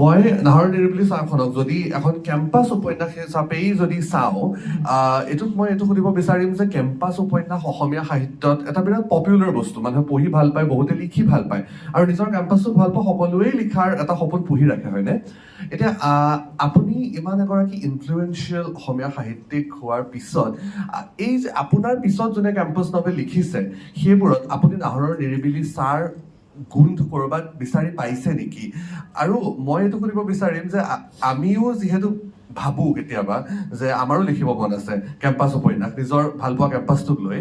মই নাহৰৰ নিৰিবিলি ছাঁখনক যদি এখন কেম্পাছ উপন্যাস হিচাপেই যদি চাওঁ, এইটোত মই এইটো সুধিব বিচাৰিম যে কেম্পাছ উপন্যাস অসমীয়া সাহিত্যত এটা বিৰাট পপুলাৰ বস্তু, মানুহে পঢ়ি ভাল পায়, বহুতে লিখি ভাল পায়, আৰু নিজৰ কেম্পাছটো ভাল পোৱা সকলোৱেই লিখাৰ এটা সপোন পুহি ৰাখে, হয়নে? এতিয়া আপুনি ইমান এগৰাকী ইনফ্লুৱেঞ্চিয়েল অসমীয়া সাহিত্যিক হোৱাৰ পিছত এই যে আপোনাৰ পিছত যোনে কেম্পাছ নভেল লিখিছে সেইবোৰত আপুনি নাহৰৰ নিৰিবিলি ছাঁৰ গোন্ধ ক'ৰবাত বিচাৰি পাইছে নেকি? আৰু মই এইটো সুধিব বিচাৰিম যে আমিও যিহেতু ভাবোঁ কেতিয়াবা যে আমাৰো লিখিব মন আছে কেম্পাছ উপন্যাস, নিজৰ ভালপোৱা কেম্পাছটোক লৈ,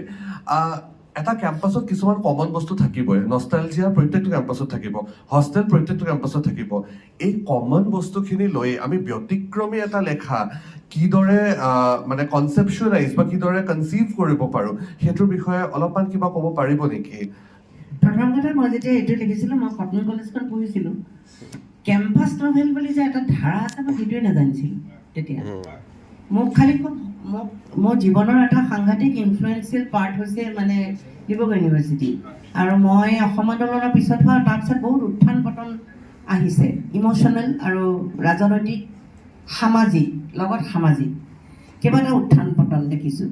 এটা কেম্পাছত কিছুমান কমন বস্তু থাকিবই, নষ্টালজিয়া প্ৰত্যেকটো কেম্পাছত থাকিব, হোষ্টেল প্ৰত্যেকটো কেম্পাছত থাকিব। এই কমন বস্তুখিনি লৈ আমি ব্যতিক্ৰমী এটা লেখা কিদৰে মানে কনচেপচুৱেলাইজ বা কিদৰে কনচিভ কৰিব পাৰোঁ, সেইটোৰ বিষয়ে অলপমান কিবা ক'ব পাৰিব নেকি? প্ৰথম কথা, মই যেতিয়া এইটো লিখিছিলোঁ মই কটন কলেজখন পঢ়িছিলোঁ, কেম্পাছ নভেল বুলি যে এটা ধাৰা আছে মই সেইটোৱে নাজানিছিলোঁ তেতিয়া। মোক খালি মোৰ জীৱনৰ এটা সাংঘাতিক ইনফ্লুৱেঞ্চিয়েল পাৰ্ট হৈছে মানে ডিব্ৰুগড় ইউনিভাৰ্চিটি, আৰু মই অসম আন্দোলনৰ পিছত হোৱা তাৰপিছত বহুত উত্থান পতন আহিছে, ইম'চনেল আৰু ৰাজনৈতিক সামাজিক কেইবাটা উত্থান পতন দেখিছোঁ।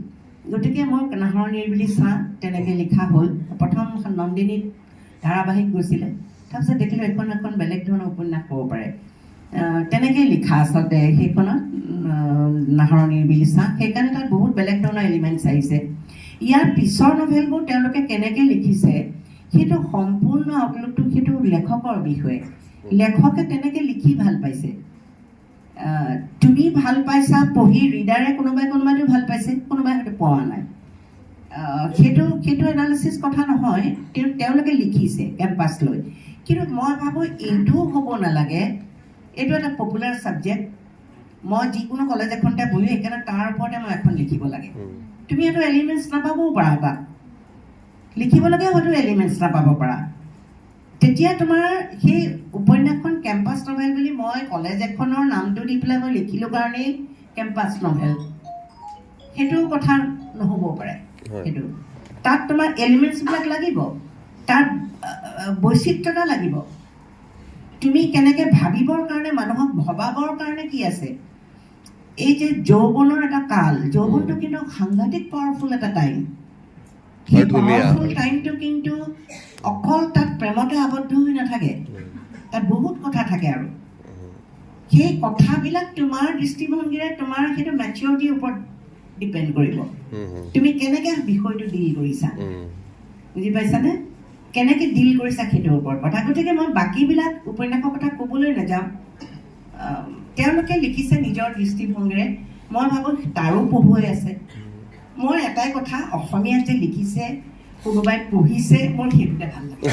গতিকে মই নাহৰৰ নিৰিবিলি ছাঁ তেনেকৈ লিখা হ'ল। প্ৰথম নন্দিনীত ধাৰাবাহিক গৈছিলে, তাৰপিছত দেখিলোঁ এখন বেলেগ ধৰণৰ উপন্যাস হ'ব পাৰে, তেনেকেই লিখা আচলতে সেইখনত নাহৰৰ নিৰিবিলি ছাঁ। সেইকাৰণে তাত বহুত বেলেগ ধৰণৰ এলিমেণ্টছ আহিছে। ইয়াৰ পিছৰ নভেলবোৰ তেওঁলোকে কেনেকৈ লিখিছে সেইটো সম্পূৰ্ণ আউটলুকটো সেইটো লেখকৰ বিষয়ে। লেখকে তেনেকৈ লিখি ভাল পাইছে, তুমি ভাল পাইছা পঢ়ি, ৰিডাৰে কোনোবাইতো ভাল পাইছে, কোনোবাই হয়তো পোৱা নাই। সেইটো এনালিচিছ কথা নহয়, তেওঁলোকে লিখিছে কেম্পাছ লৈ। কিন্তু মই ভাবোঁ এইটোও হ'ব নালাগে, এইটো এটা পপুলাৰ ছাবজেক্ট, মই যিকোনো কলেজ এখনতে বহি সেইকাৰণে তাৰ ওপৰতে মই এখন লিখিব লাগে। তুমি এইটো এলিমেণ্টছ নাপাবও পাৰা, তাত লিখিবলগীয়া হয়তো এলিমেণ্টছ নাপাব পাৰা। তেতিয়া তোমাৰ সেই উপন্যাসখন কেম্পাছ নভেল বুলি মই কলেজ এখনৰ নামটো দি পেলাই মই লিখিলোঁ কাৰণেই কেম্পাছ নভেল, সেইটো কথা নহ'ব পাৰে। সেইটো তাত তোমাৰ এলিমেণ্টছবিলাক লাগিব, তাত বৈচিত্ৰতা লাগিব, তুমি কেনেকৈ ভাবিবৰ কাৰণে, মানুহক ভবাবৰ কাৰণে কি আছে। এই যে যৌৱনৰ এটা কাল, যৌৱনটো কিন্তু সাংঘাতিক পাৱাৰফুল এটা টাইম। সেই পাৱাৰফুল টাইমটো কিন্তু অকল তাত প্ৰেমতে আবদ্ধ হৈ নাথাকে, তাত বহুত কথা থাকে, আৰু সেই কথাবিলাক তোমাৰ দৃষ্টিভংগীৰে তোমাৰ সেইটো মেচিউৰিটিৰ ওপৰত ডিপেণ্ড কৰিব, তুমি কেনেকৈ বিষয়টো ডিল কৰিছা, বুজি পাইছানে? কেনেকৈ ডিল কৰিছা সেইটোৰ ওপৰত কথা। গতিকে মই বাকীবিলাক উপন্যাসৰ কথা ক'বলৈ নাযাওঁ, তেওঁলোকে লিখিছে নিজৰ দৃষ্টিভংগীৰে, মই ভাবোঁ তাৰো পঢ়ুৱৈ আছে। মোৰ এটাই কথা, অসমীয়াত যে লিখিছে, কোনোবাই পঢ়িছে, মোৰ সেইটোতে ভাল লাগে।